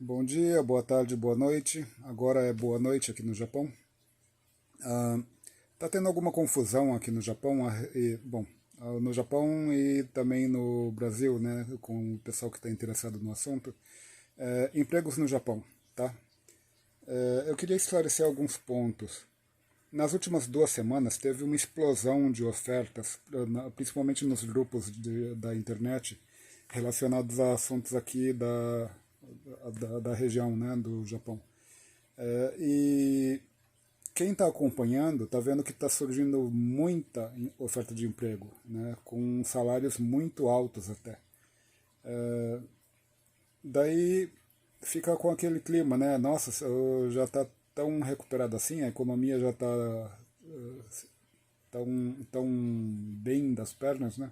Bom dia, boa tarde, boa noite. Agora é boa noite aqui no Japão. Tá tendo alguma confusão aqui no Japão, no Japão e também no Brasil, né, com o pessoal que está interessado no assunto. Empregos no Japão, tá? Eu queria esclarecer alguns pontos. Nas últimas 2 semanas teve uma explosão de ofertas, principalmente nos grupos da internet, relacionados a assuntos aqui da região, né, do Japão. E quem está acompanhando está vendo que está surgindo muita oferta de emprego, né, com salários muito altos até. Daí fica com aquele clima, né? Nossa, já está tão recuperado assim, a economia já está tão bem das pernas, né?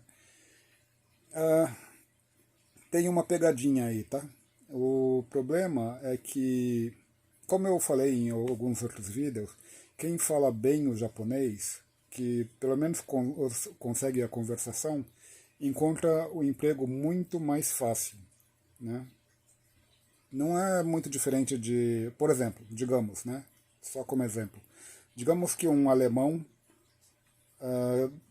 Tem uma pegadinha aí, tá? O problema é que, como eu falei em alguns outros vídeos, quem fala bem o japonês, que pelo menos consegue a conversação, encontra o emprego muito mais fácil, né? Não é muito diferente de, por exemplo, digamos, né? Só como exemplo. Digamos que um alemão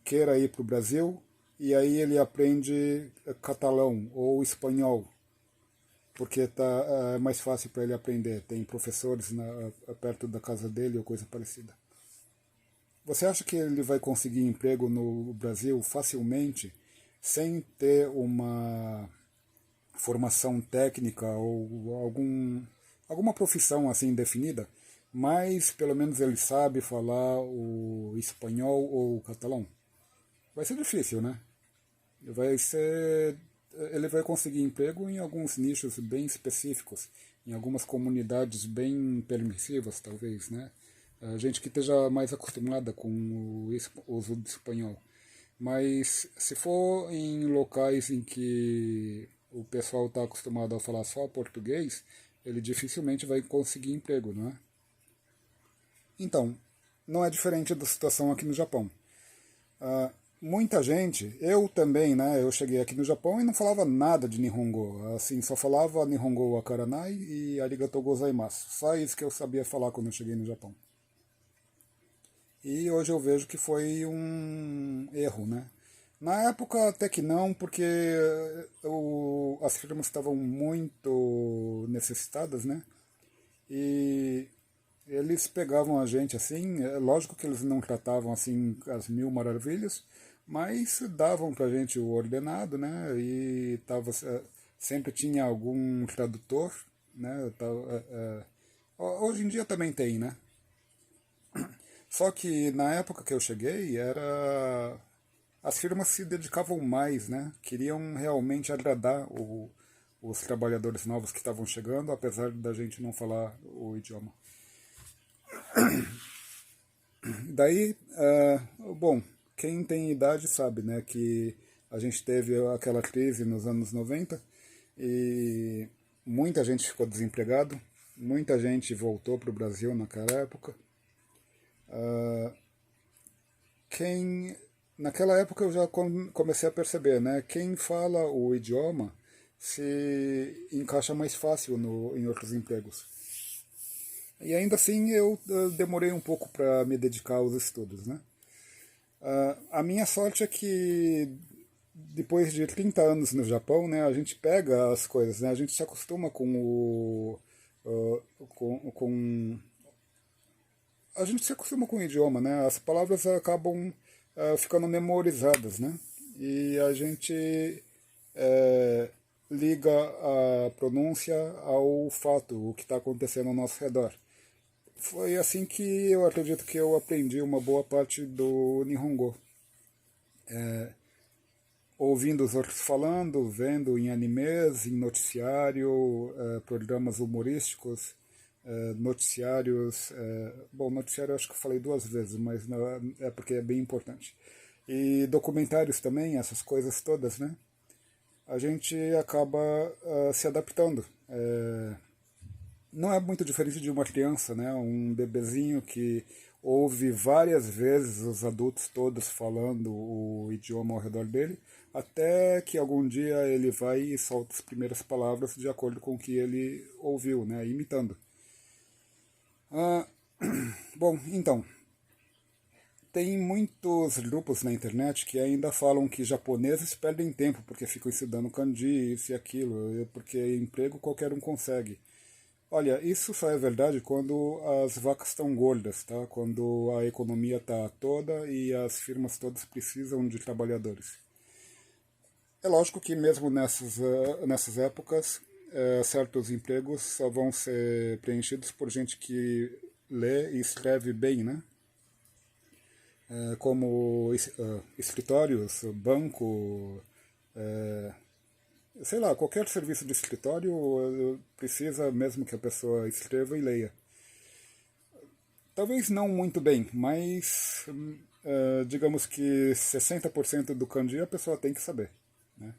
queira ir para o Brasil e aí ele aprende catalão ou espanhol, porque é mais fácil para ele aprender. Tem professores perto da casa dele ou coisa parecida. Você acha que ele vai conseguir emprego no Brasil facilmente sem ter uma formação técnica ou alguma profissão assim definida, mas pelo menos ele sabe falar o espanhol ou o catalão? Vai ser difícil, né? Vai ser, ele vai conseguir emprego em alguns nichos bem específicos, em algumas comunidades bem permissivas, talvez, né? A gente que esteja mais acostumada com o uso do espanhol. Mas se for em locais em que o pessoal está acostumado a falar só português, ele dificilmente vai conseguir emprego, não é? Então, não é diferente da situação aqui no Japão. Muita gente, eu também, né? Eu cheguei aqui no Japão e não falava nada de Nihongo. Assim, só falava Nihongo Wakaranai e Arigatou gozaimasu. Só isso que eu sabia falar quando eu cheguei no Japão. E hoje eu vejo que foi um erro, né? Na época até que não, porque as firmas estavam muito necessitadas, né? E eles pegavam a gente assim, é lógico que eles não tratavam assim as mil maravilhas, mas davam pra gente o ordenado, né? E sempre tinha algum tradutor, né? Hoje em dia também tem, né? Só que na época que eu cheguei, as firmas se dedicavam mais, né? Queriam realmente agradar os trabalhadores novos que estavam chegando, apesar da gente não falar o idioma. Daí, bom, quem tem idade sabe, né, que a gente teve aquela crise nos anos 90 e muita gente ficou desempregado, muita gente voltou para o Brasil naquela época. Quem Naquela época eu já comecei a perceber, né? Quem fala o idioma se encaixa mais fácil em outros empregos. E ainda assim eu demorei um pouco para me dedicar aos estudos, né? A minha sorte é que depois de 30 anos no Japão, né, a gente pega as coisas, né? A gente se acostuma com a gente se acostuma com o idioma, né? As palavras acabam ficando memorizadas, né? E a gente uh, liga a pronúncia ao fato, o que está acontecendo ao nosso redor. Foi assim que eu acredito que eu aprendi uma boa parte do Nihongo. Ouvindo os outros falando, vendo em animes, em noticiário, programas humorísticos, noticiários. Bom, noticiário eu acho que eu falei 2 vezes, mas não, é porque é bem importante. E documentários também, essas coisas todas, né? A gente acaba se adaptando. Não é muito diferente de uma criança, né? Um bebezinho que ouve várias vezes os adultos todos falando o idioma ao redor dele, até que algum dia ele vai e solta as primeiras palavras de acordo com o que ele ouviu, né, imitando. Ah, bom, então, tem muitos grupos na internet que ainda falam que japoneses perdem tempo porque ficam estudando kanji, isso e aquilo, porque emprego qualquer um consegue. Olha, isso só é verdade quando as vacas estão gordas, tá? Quando a economia está toda e as firmas todas precisam de trabalhadores. É lógico que mesmo nessas épocas, certos empregos só vão ser preenchidos por gente que lê e escreve bem, né? Como escritórios, banco, sei lá, qualquer serviço de escritório precisa mesmo que a pessoa escreva e leia. Talvez não muito bem, mas digamos que 60% do kanji a pessoa tem que saber. Né?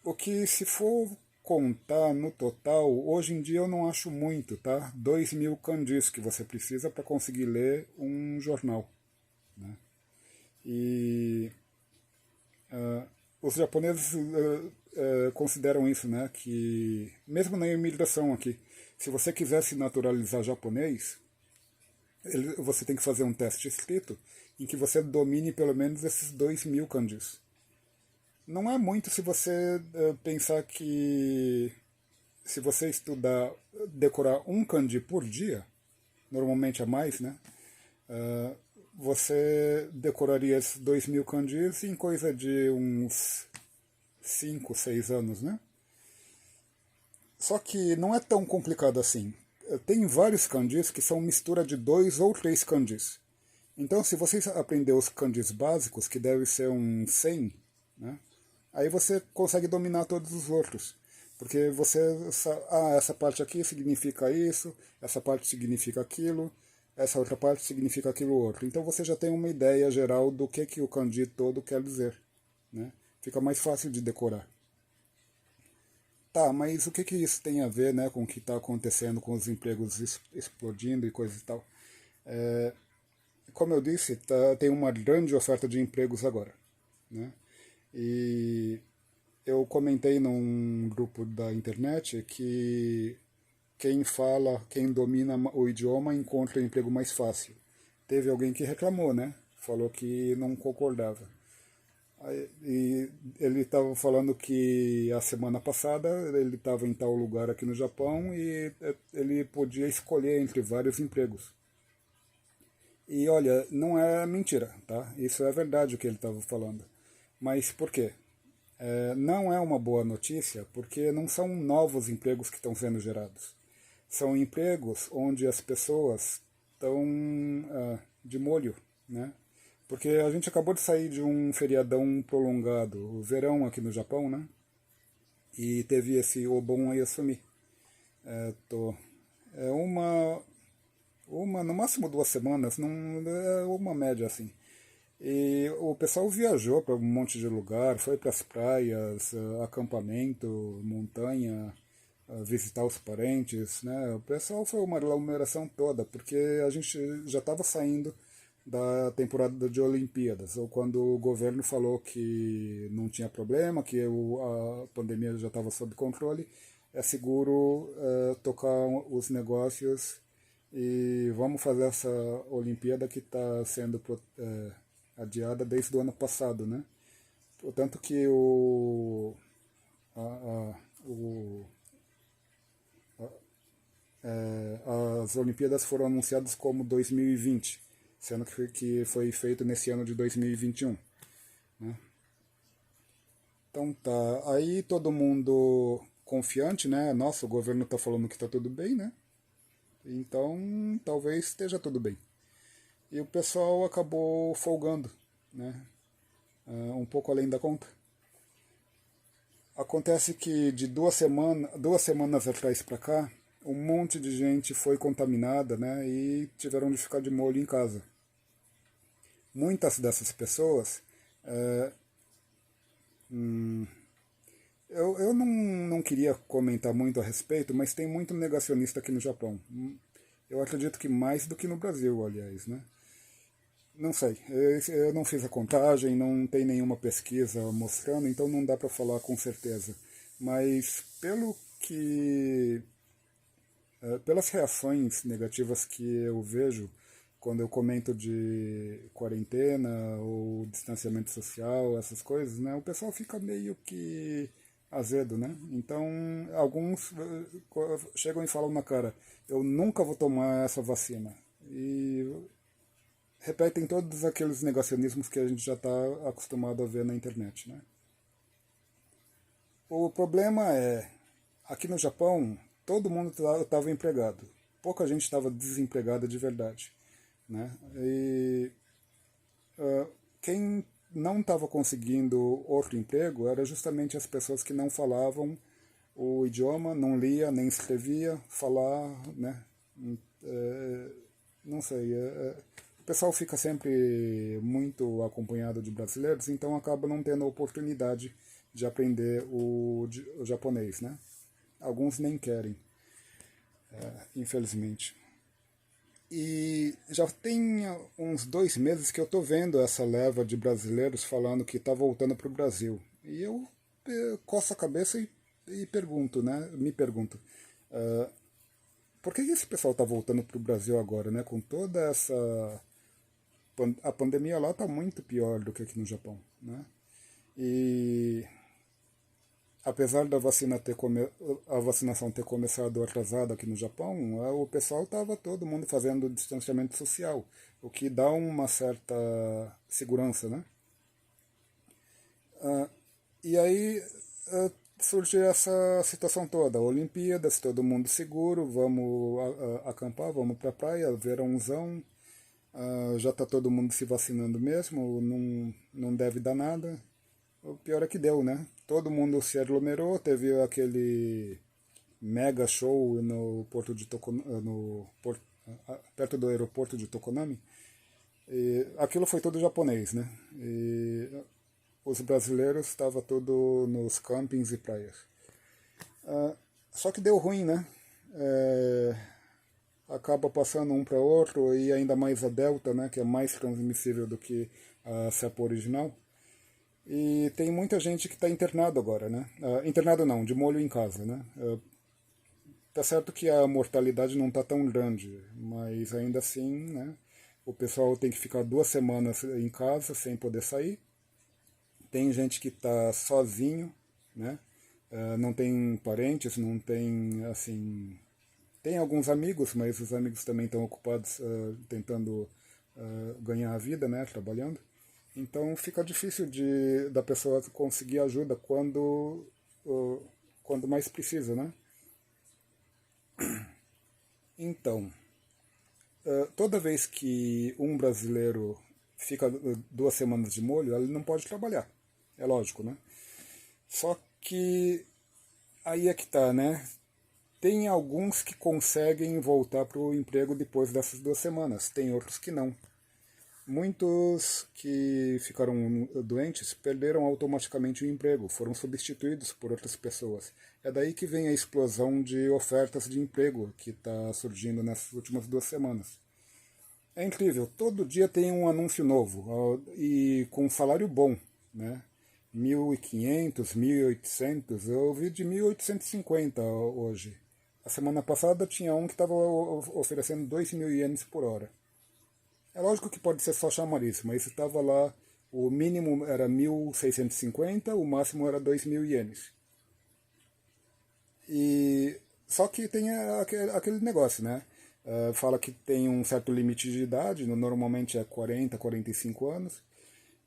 O que se for contar no total, hoje em dia eu não acho muito, tá? 2.000 kanjis que você precisa para conseguir ler um jornal. Né? E os japoneses consideram isso, né? Que mesmo na imigração aqui, se você quiser se naturalizar japonês, você tem que fazer um teste escrito em que você domine pelo menos esses 2.000 kanjis. Não é muito se você pensar que se você estudar, decorar um kanji por dia, normalmente é mais, né? Você decoraria esses 2.000 kanjis em coisa de uns 5, 6 anos, né? Só que não é tão complicado assim. Tem vários kanjis que são mistura de 2 ou 3 kanjis. Então, se você aprender os kanjis básicos, que deve ser um 100, né? Aí você consegue dominar todos os outros. Porque você essa parte aqui significa isso, essa parte significa aquilo, essa outra parte significa aquilo outro. Então você já tem uma ideia geral do que o kanji todo quer dizer. Né? Fica mais fácil de decorar. Tá, mas o que isso tem a ver, né, com o que está acontecendo com os empregos explodindo e coisa e tal? Como eu disse, tem uma grande oferta de empregos agora. Né? E eu comentei num grupo da internet que quem domina o idioma encontra o emprego mais fácil. Teve alguém que reclamou, né? Falou que não concordava. E ele estava falando que a semana passada ele estava em tal lugar aqui no Japão e ele podia escolher entre vários empregos. E olha, não é mentira, tá? Isso é verdade o que ele estava falando. Mas por quê? Não é uma boa notícia porque não são novos empregos que estão sendo gerados. São empregos onde as pessoas estão de molho, né? Porque a gente acabou de sair de um feriadão prolongado, o verão aqui no Japão, né? E teve esse Obon Ayasumi. É no máximo 2 semanas, não, é uma média assim. E o pessoal viajou para um monte de lugar, foi para as praias, acampamento, montanha, visitar os parentes, né? O pessoal foi uma aglomeração toda, porque a gente já estava saindo da temporada de Olimpíadas, ou quando o governo falou que não tinha problema, que a pandemia já estava sob controle, é seguro tocar os negócios e vamos fazer essa Olimpíada que está sendo adiada desde o ano passado, né? Portanto que a, a, o, as Olimpíadas foram anunciadas como 2020, sendo que foi feito nesse ano de 2021. Né? Então tá, aí todo mundo confiante, né? Nossa, o governo está falando que está tudo bem, né? Então talvez esteja tudo bem. E o pessoal acabou folgando, né? Um pouco além da conta. Acontece que de 2 semanas atrás para cá, um monte de gente foi contaminada, né? E tiveram de ficar de molho em casa. Muitas dessas pessoas eu não queria comentar muito a respeito, mas tem muito negacionista aqui no Japão. Eu acredito que mais do que no Brasil, aliás, né? Não sei, eu não fiz a contagem, não tem nenhuma pesquisa mostrando, então não dá para falar com certeza. Mas pelas reações negativas que eu vejo quando eu comento de quarentena ou distanciamento social, essas coisas, né, o pessoal fica meio que azedo, né? Então, alguns chegam e falam na cara, eu nunca vou tomar essa vacina. E repetem todos aqueles negacionismos que a gente já está acostumado a ver na internet, né? O problema é, aqui no Japão, todo mundo estava empregado. Pouca gente estava desempregada de verdade, né? E quem não estava conseguindo outro emprego era justamente as pessoas que não falavam o idioma, não lia, nem escrevia, falar, né? É, não sei, o pessoal fica sempre muito acompanhado de brasileiros, então acaba não tendo a oportunidade de aprender o japonês, né? Alguns nem querem, infelizmente. E já tem uns 2 meses que eu estou vendo essa leva de brasileiros falando que está voltando para o Brasil. E eu coço a cabeça e pergunto, né? Me pergunto, por que esse pessoal está voltando para o Brasil agora, né? Com toda essa a pandemia lá está muito pior do que aqui no Japão, né? E apesar da a vacinação ter começado atrasada aqui no Japão, o pessoal estava todo mundo fazendo distanciamento social, o que dá uma certa segurança, né? E aí surge essa situação toda, Olimpíadas, todo mundo seguro, vamos acampar, vamos para a praia, verãozão, já está todo mundo se vacinando mesmo, não deve dar nada. O pior é que deu, né? Todo mundo se aglomerou, teve aquele mega show no porto de Tokonami, perto do aeroporto de Tokonami. E aquilo foi todo japonês, né? E os brasileiros estavam tudo nos campings e praias. Só que deu ruim, né? É, acaba passando um para outro e ainda mais a Delta, né? Que é mais transmissível do que a cepa original. E tem muita gente que está internado agora, né? Internado não, de molho em casa, né? Tá certo que a mortalidade não está tão grande, mas ainda assim, né? O pessoal tem que ficar 2 semanas em casa sem poder sair. Tem gente que está sozinho, né? Não tem parentes, não tem, assim... Tem alguns amigos, mas os amigos também estão ocupados tentando ganhar a vida, né? Trabalhando. Então fica difícil da pessoa conseguir ajuda quando mais precisa, né? Então, toda vez que um brasileiro fica 2 semanas de molho, ele não pode trabalhar. É lógico, né? Só que aí é que tá, né? Tem alguns que conseguem voltar para o emprego depois dessas 2 semanas, tem outros que não. Muitos que ficaram doentes perderam automaticamente o emprego, foram substituídos por outras pessoas. É daí que vem a explosão de ofertas de emprego que está surgindo nessas últimas 2 semanas. É incrível, todo dia tem um anúncio novo e com um salário bom, né? 1.500, 1.800, eu ouvi de 1.850 hoje. A semana passada tinha um que estava oferecendo 2.000 ienes por hora. É lógico que pode ser só chamariz, mas estava lá, o mínimo era 1.650, o máximo era 2.000 ienes. E só que tem aquele negócio, né? Fala que tem um certo limite de idade, normalmente é 40, 45 anos.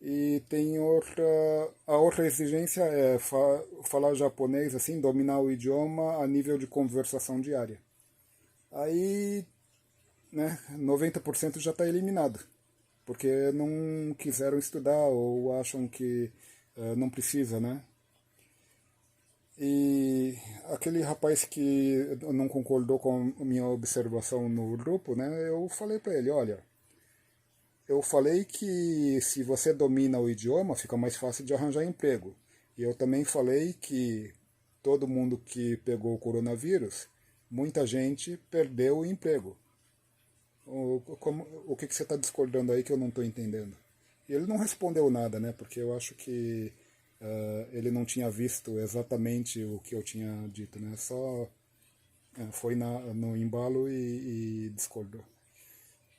E tem a outra exigência é falar japonês, assim, dominar o idioma a nível de conversação diária. Aí, né, 90% já está eliminado, porque não quiseram estudar ou acham que não precisa, né? E aquele rapaz que não concordou com a minha observação no grupo, né, eu falei para ele, olha, eu falei que se você domina o idioma, fica mais fácil de arranjar emprego. E eu também falei que todo mundo que pegou o coronavírus, muita gente perdeu o emprego. O que você está discordando aí que eu não estou entendendo? E ele não respondeu nada, né? Porque eu acho que ele não tinha visto exatamente o que eu tinha dito, né? Só foi no embalo e discordou.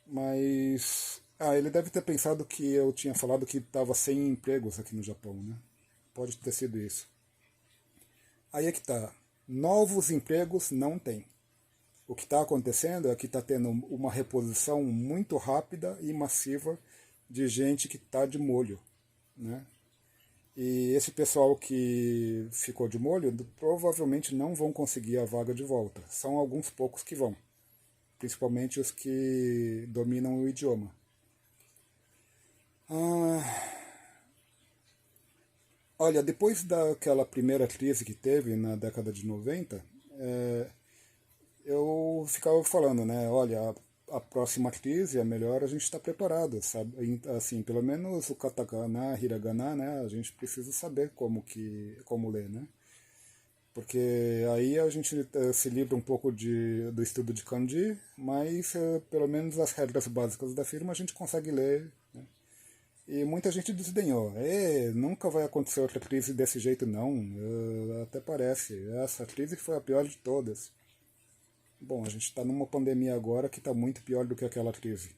Mas ele deve ter pensado que eu tinha falado que estava sem empregos aqui no Japão, né? Pode ter sido isso. Aí é que tá. Novos empregos não tem. O que está acontecendo é que está tendo uma reposição muito rápida e massiva de gente que está de molho, né? E esse pessoal que ficou de molho provavelmente não vão conseguir a vaga de volta. São alguns poucos que vão, principalmente os que dominam o idioma. Olha, depois daquela primeira crise que teve na década de 90, eu ficava falando, né? Olha, a próxima crise é melhor a gente estar preparado, sabe? Assim, pelo menos o katakana, hiragana, né? A gente precisa saber como ler, né? Porque aí a gente se livra um pouco do estudo de kanji, mas pelo menos as regras básicas da firma a gente consegue ler, né? E muita gente desdenhou. Nunca vai acontecer outra crise desse jeito, não. Até parece. Essa crise foi a pior de todas. Bom, a gente está numa pandemia agora que está muito pior do que aquela crise,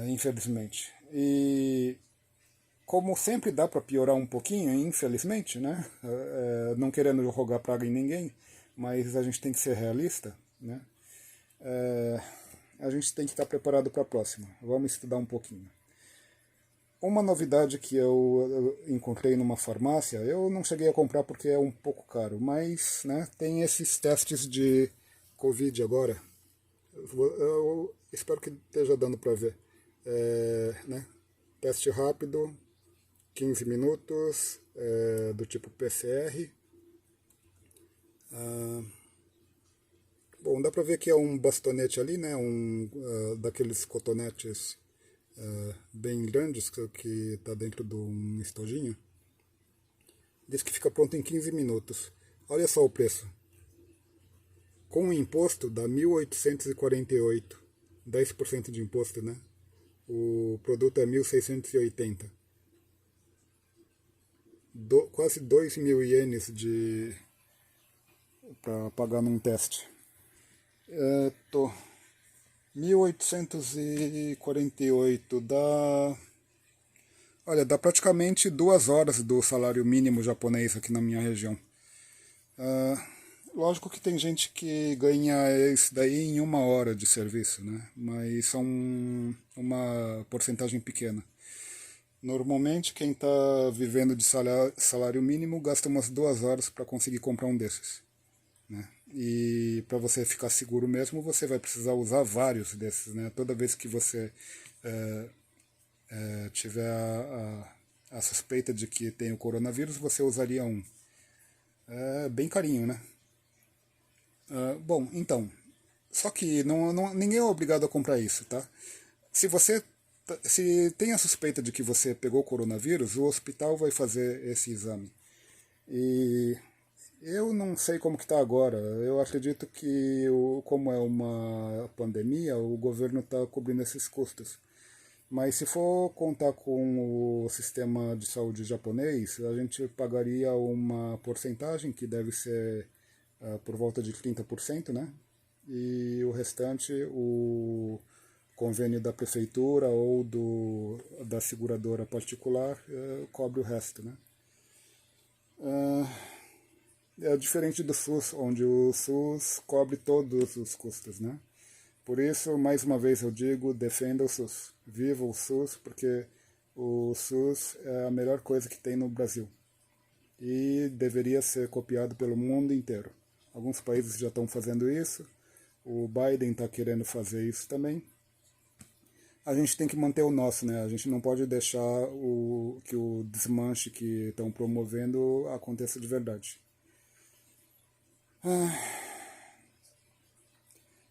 infelizmente. E como sempre dá para piorar um pouquinho, infelizmente, né? Não querendo rogar praga em ninguém, mas a gente tem que ser realista, né? A gente tem que estar preparado para a próxima. Vamos estudar um pouquinho. Uma novidade que eu encontrei numa farmácia, eu não cheguei a comprar porque é um pouco caro, mas né, tem esses testes de Covid agora. Eu espero que esteja dando para ver. Né, teste rápido, 15 minutos, do tipo PCR. Bom, dá para ver que é um bastonete ali, né, daqueles cotonetes bem grandes que está dentro de um estojinho. Diz que fica pronto em 15 minutos. Olha só o preço. Com o imposto dá 1.848. 10% de imposto, né? O produto é 1.680. Quase 2.000 ienes para pagar num teste. 1.848 dá... Olha, dá praticamente 2 horas do salário mínimo japonês aqui na minha região. Lógico que tem gente que ganha isso daí em 1 hora de serviço, né? Mas são uma porcentagem pequena. Normalmente quem está vivendo de salário mínimo gasta umas 2 horas para conseguir comprar um desses, né? E para você ficar seguro mesmo, você vai precisar usar vários desses, né? Toda vez que você tiver a suspeita de que tem o coronavírus, você usaria um. É bem carinho, né? Bom, então, só que ninguém é obrigado a comprar isso, tá? Se você se tem a suspeita de que você pegou o coronavírus, o hospital vai fazer esse exame. E eu não sei como que está agora. Eu acredito que, como é uma pandemia, o governo está cobrindo esses custos. Mas se for contar com o sistema de saúde japonês, a gente pagaria uma porcentagem que deve ser por volta de 30%, né? E o restante, o convênio da prefeitura ou da seguradora particular cobre o resto, né? É diferente do SUS, onde o SUS cobre todos os custos, né? Por isso, mais uma vez eu digo, defenda o SUS. Viva o SUS, porque o SUS é a melhor coisa que tem no Brasil. E deveria ser copiado pelo mundo inteiro. Alguns países já estão fazendo isso. O Biden está querendo fazer isso também. A gente tem que manter o nosso, né? A gente não pode deixar que o desmanche que estão promovendo aconteça de verdade.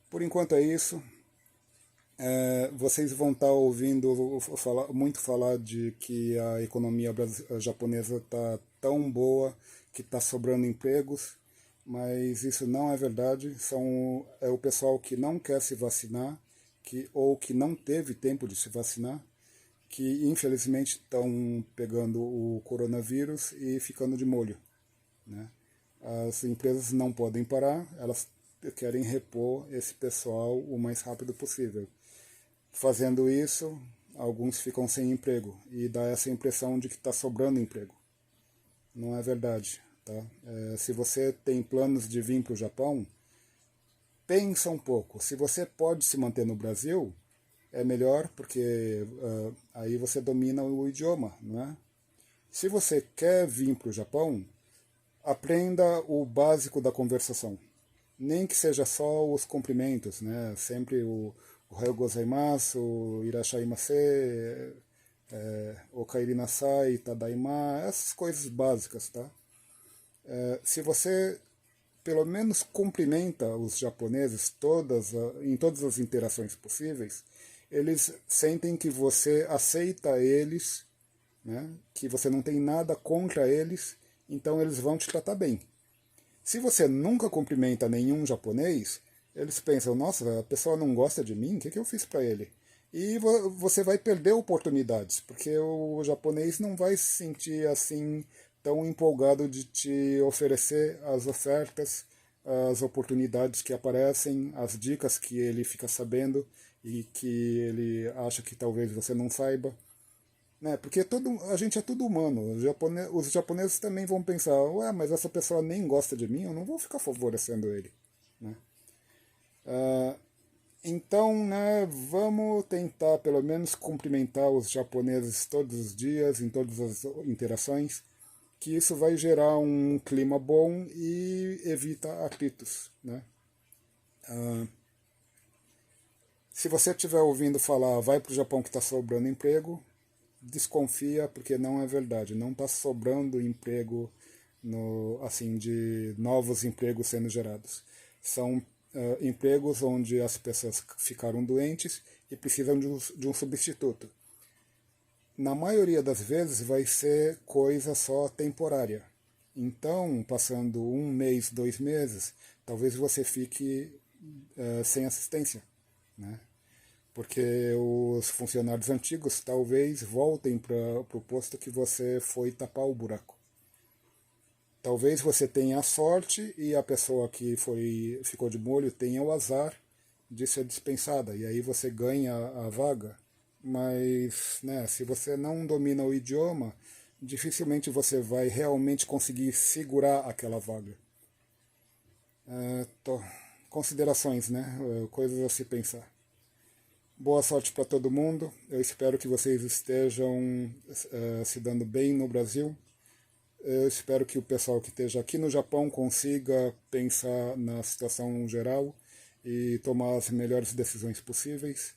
Por enquanto é isso. Vocês vão estar ouvindo muito falar de que a economia japonesa está tão boa que está sobrando empregos. mas isso não é verdade. É o pessoal que não quer se vacinar, ou que não teve tempo de se vacinar, que infelizmente estão pegando o coronavírus e ficando de molho, né? As empresas não podem parar, elas querem repor esse pessoal o mais rápido possível. Fazendo isso, alguns ficam sem emprego e dá essa impressão de que está sobrando emprego. Não é verdade, tá? Se você tem planos de vir para o Japão, pensa um pouco. Se você pode se manter no Brasil, é melhor, porque aí você domina o idioma, não é? Se você quer vir para o Japão, aprenda o básico da conversação. Nem que seja só os cumprimentos, né? Sempre o Ohayou gozaimasu, o Irashaimase, o Kaeri nasai, Tadaima, essas coisas básicas, tá? Se você pelo menos cumprimenta os japoneses em todas as interações possíveis, eles sentem que você aceita eles, né? Que você não tem nada contra eles, então eles vão te tratar bem. Se você nunca cumprimenta nenhum japonês, eles pensam, nossa, a pessoa não gosta de mim, o que eu fiz para ele? E você vai perder oportunidades, porque o japonês não vai se sentir assim tão empolgado de te oferecer as ofertas, as oportunidades que aparecem, as dicas que ele fica sabendo e que ele acha que talvez você não saiba, né? Porque a gente é tudo humano. Os japoneses também vão pensar, ué, mas essa pessoa nem gosta de mim, eu não vou ficar favorecendo ele, né? Então, né, vamos tentar pelo menos cumprimentar os japoneses todos os dias, em todas as interações, que isso vai gerar um clima bom e evita atritos, né? Se você estiver ouvindo falar, vai para o Japão que está sobrando emprego, desconfia, porque não é verdade. Não está sobrando emprego, assim, de novos empregos sendo gerados. São empregos onde as pessoas ficaram doentes e precisam de um substituto. Na maioria das vezes vai ser coisa só temporária. Então, passando um mês, 2 meses, talvez você fique sem assistência, né? Porque os funcionários antigos talvez voltem para o posto que você foi tapar o buraco. Talvez você tenha a sorte e a pessoa que ficou de molho tenha o azar de ser dispensada, e aí você ganha a vaga. Mas, né, se você não domina o idioma, dificilmente você vai realmente conseguir segurar aquela vaga. Considerações, né? Coisas a se pensar. Boa sorte para todo mundo. Eu espero que vocês estejam se dando bem no Brasil. Eu espero que o pessoal que esteja aqui no Japão consiga pensar na situação geral e tomar as melhores decisões possíveis.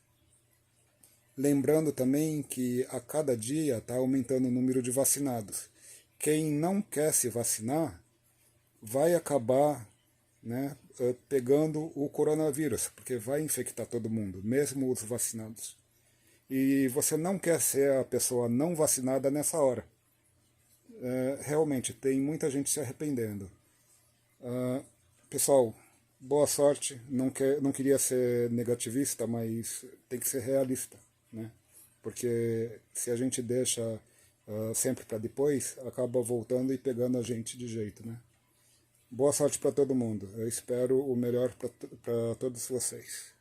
Lembrando também que a cada dia está aumentando o número de vacinados. Quem não quer se vacinar vai acabar, né, pegando o coronavírus, porque vai infectar todo mundo, mesmo os vacinados. E você não quer ser a pessoa não vacinada nessa hora. Realmente, tem muita gente se arrependendo. Pessoal, boa sorte. Não queria ser negativista, mas tem que ser realista, né? Porque se a gente deixa sempre para depois, acaba voltando e pegando a gente de jeito, né? Boa sorte para todo mundo. Eu espero o melhor para todos vocês.